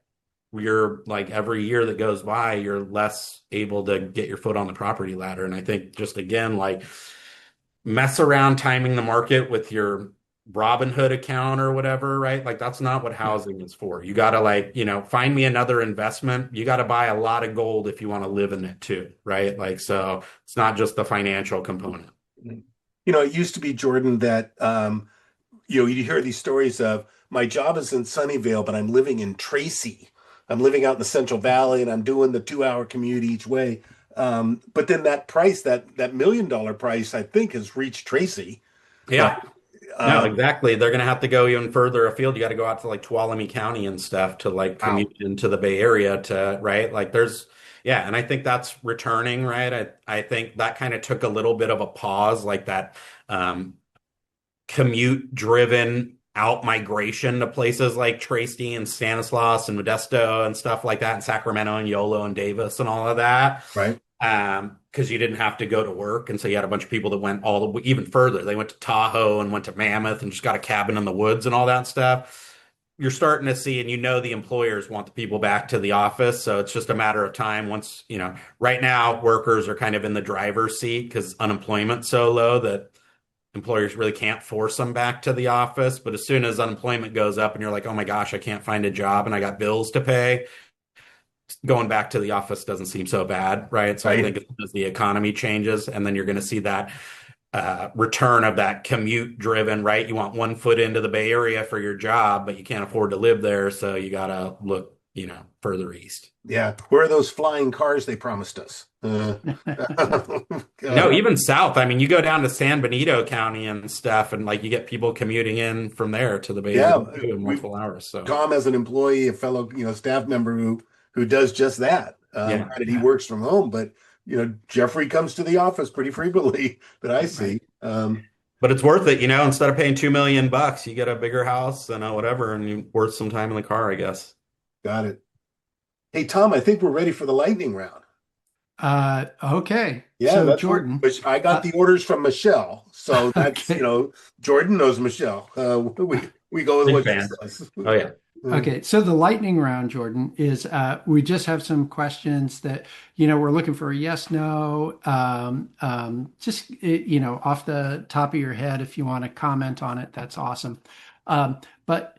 you're like every year that goes by, you're less able to get your foot on the property ladder. And I think just again, like mess around timing the market with your Robinhood account or whatever, right? Like that's not what Yeah. housing is for. You got to like, find me another investment. You got to buy a lot of gold if you want to live in it too, right? Like, so it's not just the financial component. It used to be, Jordan, that you hear these stories of my job is in Sunnyvale, but I'm living in Tracy. I'm living out in the Central Valley and I'm doing the 2 hour commute each way. But then that price, that $1 million price, I think has reached Tracy. But Yeah. No, um, exactly. They're going to have to go even further afield. You got to go out to like Tuolumne County and stuff to like wow. commute into the Bay Area to, right? Like yeah, and I think that's returning, right? I think that kind of took a little bit of a pause, like that um, commute driven out migration to places like Tracy and Stanislaus and Modesto and stuff like that, and Sacramento and Yolo and Davis and all of that. Right. Because you didn't have to go to work. And so you had a bunch of people that went all the way even further. They went to Tahoe and went to Mammoth and just got a cabin in the woods and all that stuff. You're starting to see, and the employers want the people back to the office. So it's just a matter of time. Once, right now, workers are kind of in the driver's seat because unemployment's so low that employers really can't force them back to the office. But as soon as unemployment goes up and you're like, oh my gosh, I can't find a job and I got bills to pay, going back to the office doesn't seem so bad, right? So I Right. think as the economy changes, and then you're going to see that return of that commute driven, right? You want one foot into the Bay Area for your job, but you can't afford to live there, so you got to look, further east. Yeah. Where are those flying cars they promised us? No, God. even south. I mean, you go down to San Benito County and stuff, and like you get people commuting in from there to the Bay Area Yeah. too in We multiple hours. So, Tom as an employee, a fellow, staff member who does just that. yeah. Granted, he works from home, but Jeffrey comes to the office pretty frequently that I Right. see. But it's worth it, instead of paying 2 million bucks, you get a bigger house and whatever, and you worth some time in the car, I guess. Got it. Hey, Tom, I think we're ready for the lightning round. Okay. Yeah, So that's what Jordan, which I got uh, the orders from Michelle. So that's, okay. Jordan knows Michelle. We go with Big what she fan. says. Oh yeah. Okay, so the lightning round, Jordan, is we just have some questions that, we're looking for a yes, no. Just, off the top of your head, if you want to comment on it, that's awesome. But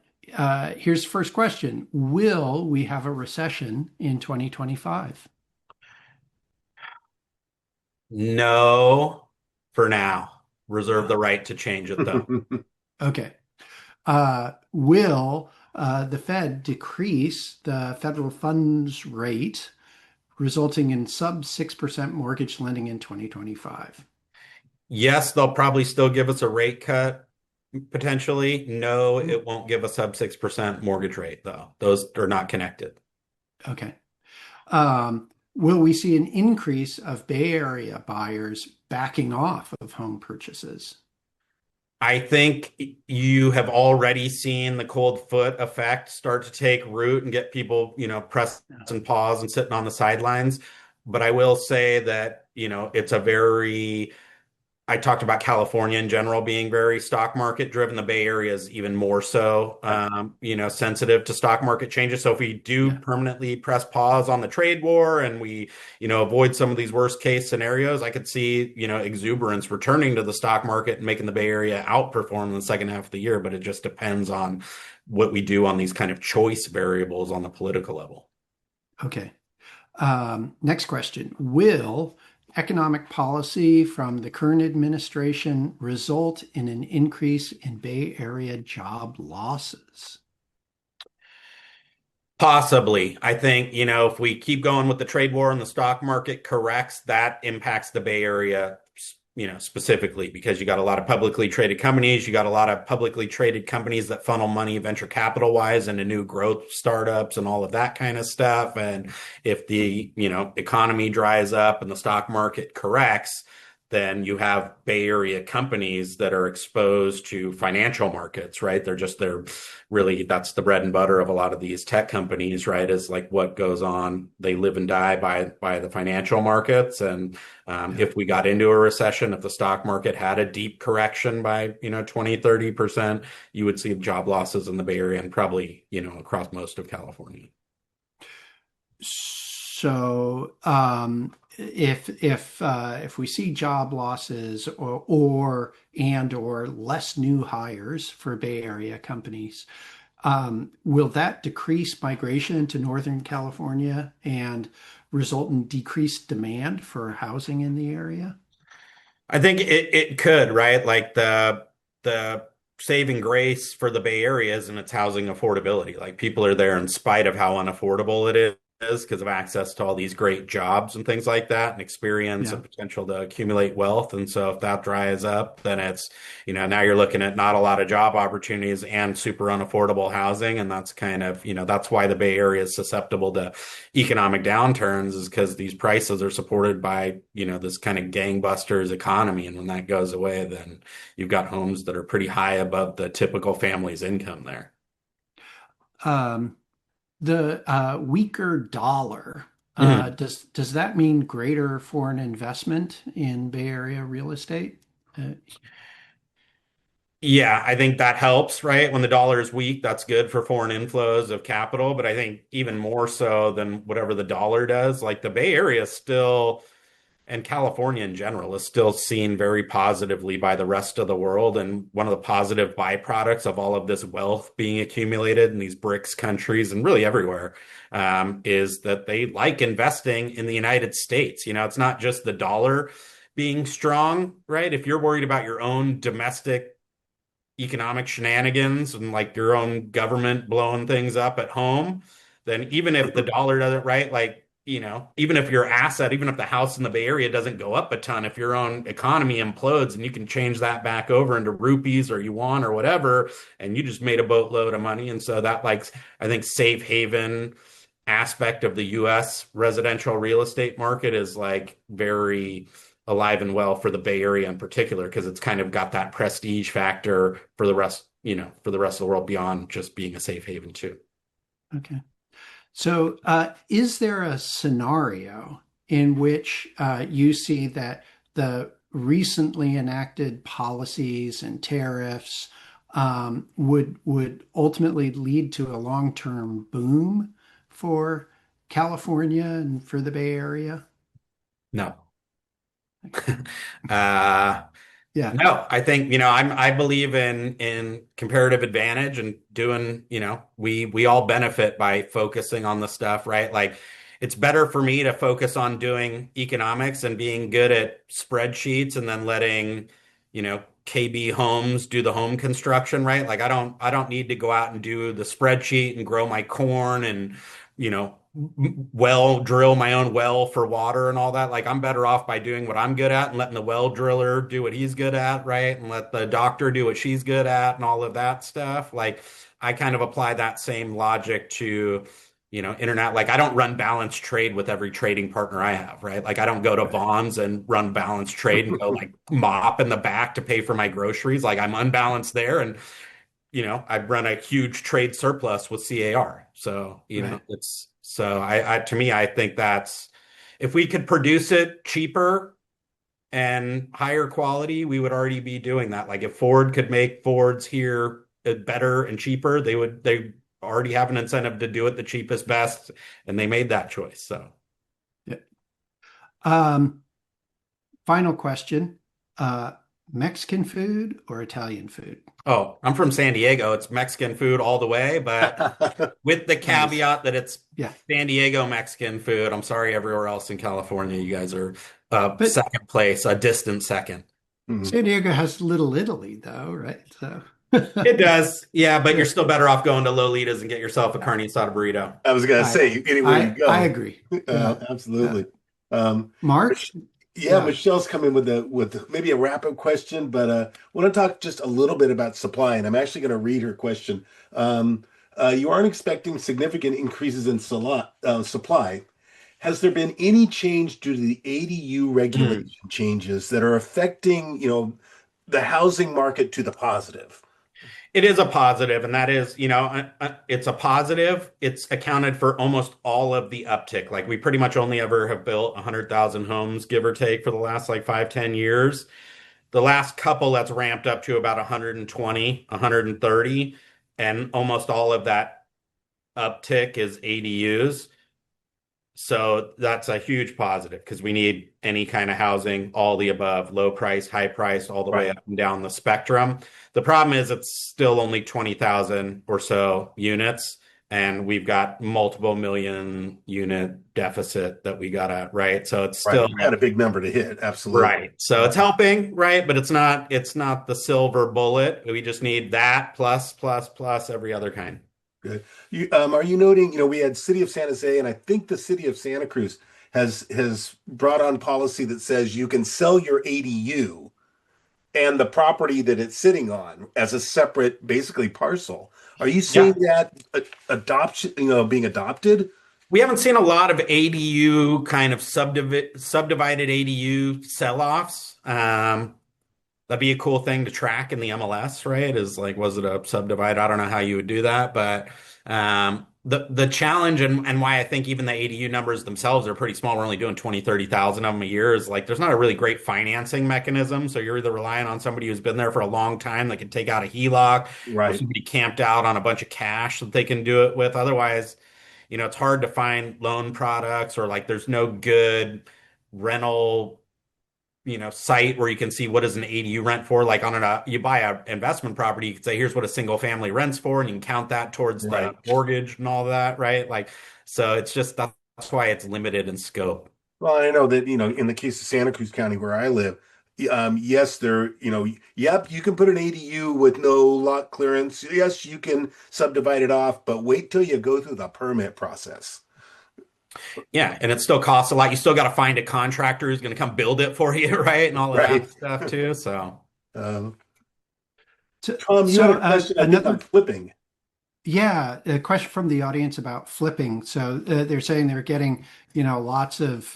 here's the first question. Will we have a recession in 2025? No, for now. Reserve the right to change it though. Okay. Will the Fed decrease the federal funds rate, resulting in sub 6% mortgage lending in 2025? Yes, they'll probably still give us a rate cut potentially. No, it won't give a sub 6% mortgage rate though. Those are not connected. Okay. Will we see an increase of Bay Area buyers backing off of home purchases? I think you have already seen the cold foot effect start to take root and get people, press and pause and sitting on the sidelines. But I will say that, it's a very I talked about California in general being very stock market driven. The Bay Area is even more so, sensitive to stock market changes. So if we do Yeah. permanently press pause on the trade war and we, avoid some of these worst case scenarios, I could see, exuberance returning to the stock market and making the Bay Area outperform in the second half of the year. But it just depends on what we do on these kind of choice variables on the political level. Okay. Next question. Will economic policy from the current administration result in an increase in Bay Area job losses? Possibly. I think, if we keep going with the trade war and the stock market corrects, that impacts the Bay Area specifically because you got a lot of publicly traded companies, you got a lot of publicly traded companies that funnel money venture capital wise into new growth startups and all of that kind of stuff. And if the, economy dries up and the stock market corrects, then you have Bay Area companies that are exposed to financial markets, right? They're really, that's the bread and butter of a lot of these tech companies, right? Is like what goes on. They live and die by the financial markets. And Yeah. if we got into a recession, if the stock market had a deep correction by, 20, 30%, you would see job losses in the Bay Area and probably, across most of California. So, if we see job losses or less new hires for Bay Area companies, will that decrease migration to Northern California and result in decreased demand for housing in the area? I think it could, right? Like the saving grace for the Bay Area is in its housing affordability. Like people are there in spite of how unaffordable it is because of access to all these great jobs and things like that and experience Yeah. and potential to accumulate wealth. And so if that dries up, then it's, now you're looking at not a lot of job opportunities and super unaffordable housing. And that's kind of, that's why the Bay Area is susceptible to economic downturns is because these prices are supported by, this kind of gangbusters economy. And when that goes away, then you've got homes that are pretty high above the typical family's income there. Um, the weaker dollar, Mhm. does that mean greater foreign investment in Bay Area real estate? Uh, Yeah, I think that helps, right? When the dollar is weak, that's good for foreign inflows of capital. But I think even more so than whatever the dollar does, like the Bay Area still and California in general is still seen very positively by the rest of the world. And one of the positive byproducts of all of this wealth being accumulated in these BRICS countries and really everywhere is that they like investing in the United States. It's not just the dollar being strong, right? If you're worried about your own domestic economic shenanigans and like your own government blowing things up at home, then even if the dollar doesn't, right, like, even if your asset, even if the house in the Bay Area doesn't go up a ton, if your own economy implodes and you can change that back over into rupees or yuan or whatever, and you just made a boatload of money. And so that, like, I think safe haven aspect of the US residential real estate market is like very alive and well for the Bay Area in particular, because it's kind of got that prestige factor for the rest, for the rest of the world beyond just being a safe haven too. okay. So, is there a scenario in which you see that the recently enacted policies and tariffs would ultimately lead to a long-term boom for California and for the Bay Area? No. Okay. Uh, Yeah. no, I think, I believe in comparative advantage and doing, we all benefit by focusing on the stuff, right? Like it's better for me to focus on doing economics and being good at spreadsheets and then letting, KB Homes do the home construction, right? Like I don't need to go out and do the spreadsheet and grow my corn and, drill my own well for water and all that. Like I'm better off by doing what I'm good at and letting the well driller do what he's good at, right? And let the doctor do what she's good at and all of that stuff. Like I kind of apply that same logic to, internet. Like I don't run balance trade with every trading partner I have, right? Like I don't go to Right. Vaughn's and run balance trade and go like mop in the back to pay for my groceries. Like I'm unbalanced there. And I run a huge trade surplus with CAR. So, Right. it's so to me, I think that's if we could produce it cheaper and higher quality, we would already be doing that. Like if Ford could make Fords here better and cheaper, they already have an incentive to do it the cheapest, best, and they made that choice. So, Yeah. Um, Final question. Uh, Mexican food or Italian food? oh, I'm from San Diego. It's Mexican food all the way, but with the Nice. caveat that it's Yeah. San Diego Mexican food. I'm sorry, everywhere else in California, you guys are But second place, a distant second. Mhm. San Diego has Little Italy, though, right? So, It does, yeah, but you're yeah, still better off going to Lolitas and get yourself a yeah. carne asada burrito. I was gonna I say anywhere you I go, agree. Yeah. absolutely. Um, Mark, Yeah, Yeah. Michelle's coming with maybe a wrap-up question, but I want to talk just a little bit about supply, and I'm actually going to read her question. Um, you aren't expecting significant increases in supply. Has there been any change due to the ADU Mm. regulation changes that are affecting, the housing market to the positive? It is a positive, and that is, it's a positive. It's accounted for almost all of the uptick. Like we pretty much only ever have built 100,000 homes, give or take, for the last like 5, 10 years. The last couple that's ramped up to about 120, 130, and almost all of that uptick is ADUs. So that's a huge positive because we need any kind of housing, all the above, low price, high price, all the way Right. up and down the spectrum. The problem is it's still only 20,000 or so units, and we've got multiple million unit deficit that we gotta, right? So it's Right. still We've got a big number to hit. Absolutely. right. So it's Right. helping, right? But it's not the silver bullet. We just need that plus, plus, plus every other kind. Good. Are you noting, we had City of San Jose, and I think the City of Santa Cruz has brought on policy that says you can sell your ADU and the property that it's sitting on as a separate, basically parcel. Are you seeing Yeah. that adoption, being adopted? We haven't seen a lot of ADU kind of subdivided ADU sell-offs. That'd be a cool thing to track in the MLS, right? Is like, was it a subdivide? I don't know how you would do that, but the challenge and why I think even the ADU numbers themselves are pretty small. We're only doing 20, 30,000 of them a year is like there's not a really great financing mechanism. So you're either relying on somebody who's been there for a long time that can take out a HELOC or Right. somebody camped out on a bunch of cash that they can do it with. Otherwise, it's hard to find loan products or like there's no good rental site where you can see what is an ADU rent for. Like on you buy an investment property, you can say, here's what a single family rents for, and you can count that towards the Right. mortgage and all that, right? Like, so it's just that's why it's limited in scope. Well, I know that, in the case of Santa Cruz County where I live, yes, yep, you can put an ADU with no lot clearance. Yes, you can subdivide it off, but wait till you go through the permit process. Yeah, and it still costs a lot. You still got to find a contractor who's going to come build it for you, right? And all of that Right. stuff too. So, Um, So, Tom, you had so a question, I think, on another, flipping. yeah, a question from the audience about flipping. So they're saying they're getting, lots of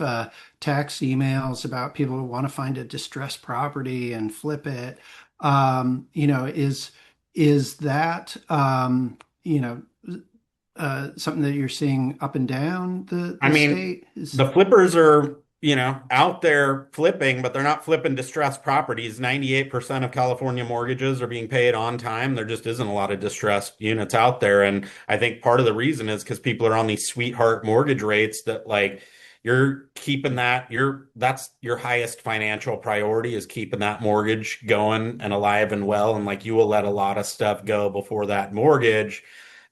text emails about people who want to find a distressed property and flip it. Is that something that you're seeing up and down the I the mean, state? Is the flippers are, out there flipping, but they're not flipping distressed properties. 98% of California mortgages are being paid on time. There just isn't a lot of distressed units out there. And I think part of the reason is because people are on these sweetheart mortgage rates that like you're keeping that's your highest financial priority is keeping that mortgage going and alive and well. And like you will let a lot of stuff go before that mortgage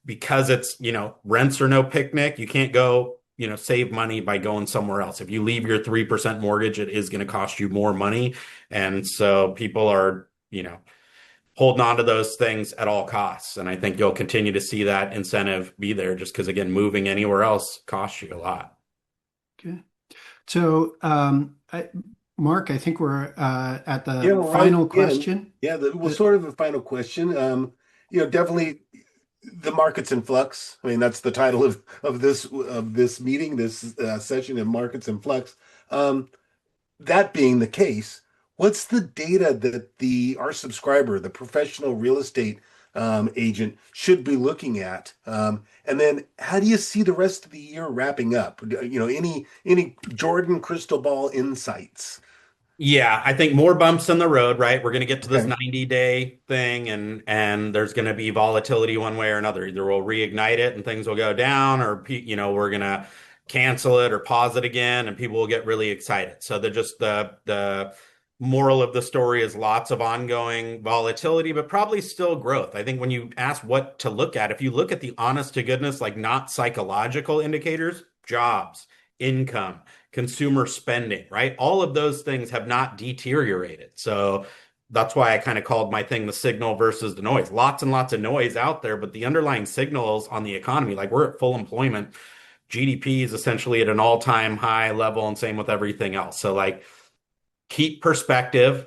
because it's, rents are no picnic. You can't go, save money by going somewhere else. If you leave your 3% mortgage, it is going to cost you more money. And so people are, holding on to those things at all costs. And I think you'll continue to see that incentive be there just because, again, moving anywhere else costs you a lot. okay. So, Mark, I think we're at Yeah, the we're right final again. question. Yeah, well, Uh, sort of a final question. Definitely the market's in flux. I mean, that's the title of this meeting, this session of markets in flux. Um, That being the case, what's the data that our subscriber, the professional real estate agent, should be looking at? And then, how do you see the rest of the year wrapping up? Any Jordan crystal ball insights? Yeah, I think more bumps in the road, right? We're going to get to this Okay. 90-day thing and there's going to be volatility one way or another. Either we'll reignite it and things will go down or we're going to cancel it or pause it again and people will get really excited. So the moral of the story is lots of ongoing volatility, but probably still growth. I think when you ask what to look at, if you look at the honest to goodness, like not psychological indicators, jobs, income, consumer spending, right? All of those things have not deteriorated. So that's why I kind of called my thing the signal versus the noise. Lots and lots of noise out there, but the underlying signals on the economy, like we're at full employment, GDP is essentially at an all-time high level, and same with everything else. So like keep perspective.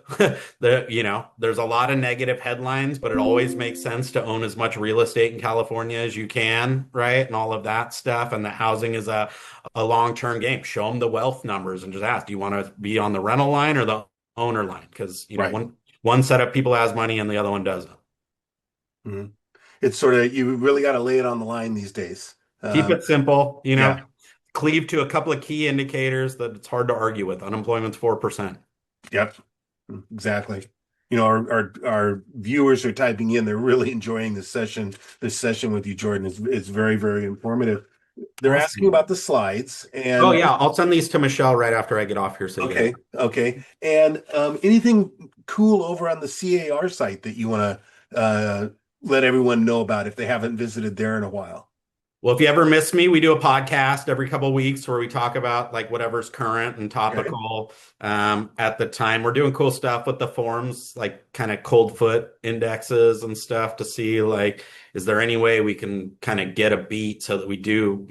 There's a lot of negative headlines, but it always makes sense to own as much real estate in California as you can, right? And all of that stuff. And the housing is a long-term game. Show them the wealth numbers and just ask, do you want to be on the rental line or the owner line? Because, Right. one set of people has money and the other one doesn't. Mhm. It's sort of, you really got to lay it on the line these days. Keep it simple, Yeah. cleave to a couple of key indicators that it's hard to argue with. Unemployment's 4%. Yep. Exactly. Our viewers are typing in. They're really enjoying this session. This session with you, Jordan, is very, very informative. They're asking Awesome. about the slides Oh and yeah, I'll send these to Michelle right after I get off here so you guys. okay, okay. And anything cool over on the CAR site that you want to let everyone know about if they haven't visited there in a while? Well, if you ever miss me, we do a podcast every couple of weeks where we talk about like whatever's current and Okay. topical at the time. We're doing cool stuff with the forms, like kind of cold foot indexes and stuff to see like, is there any way we can kind of get a beat so that we do,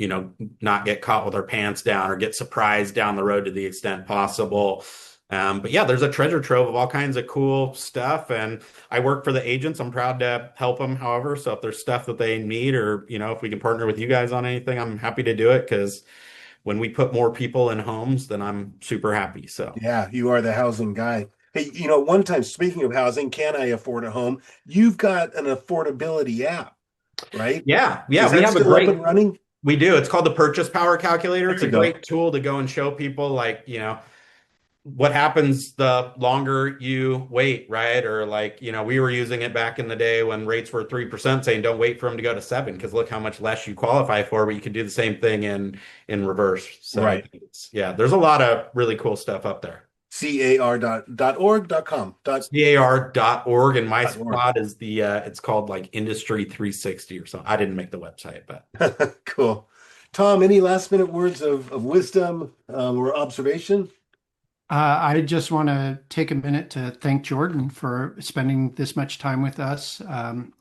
not get caught with our pants down or get surprised down the road to the extent possible. But yeah, there's a treasure trove of all kinds of cool stuff. And I work for the agents. I'm proud to help them, however. So if there's stuff that they need or, if we can partner with you guys on anything, I'm happy to do it because when we put more people in homes, then I'm super happy. So Yeah, you are the housing guy. Hey, one time, speaking of housing, can I afford a home? You've got an affordability app, right? yeah, yeah, Is we that have a still up and great, running? we do. It's called the Purchase Power Calculator. There It's a we go. great tool to go and show people like, what happens the longer you wait, right? Or like, we were using it back in the day when rates were 3% saying don't wait for them to go to 7 because look how much less you qualify for, but you could do the same thing in reverse. So I Right. think yeah, there's a lot of really cool stuff up there. CAR.org.com. CAR.org and my .org. spot is it's called like Industry 360 or something. I didn't make the website, but Cool. Tom, any last minute words of wisdom or observation? I just want to take a minute to thank Jordan for spending this much time with us.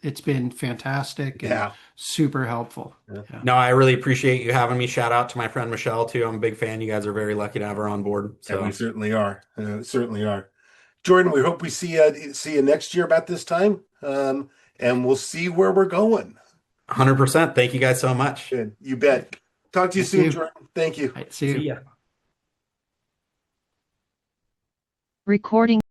It's been fantastic and Yeah. super helpful. Yeah. Yeah. no, I really appreciate you having me. Shout out to my friend Michelle too. I'm a big fan. You guys are very lucky to have her on board. And we So certainly are. Certainly are. Jordan, we hope we see you next year about this time. And we'll see where we're going. 100%. Thank you guys so much. Good. You bet. Talk to you Thank soon, you. Jordan. Thank you. All right, see See you. ya. Recording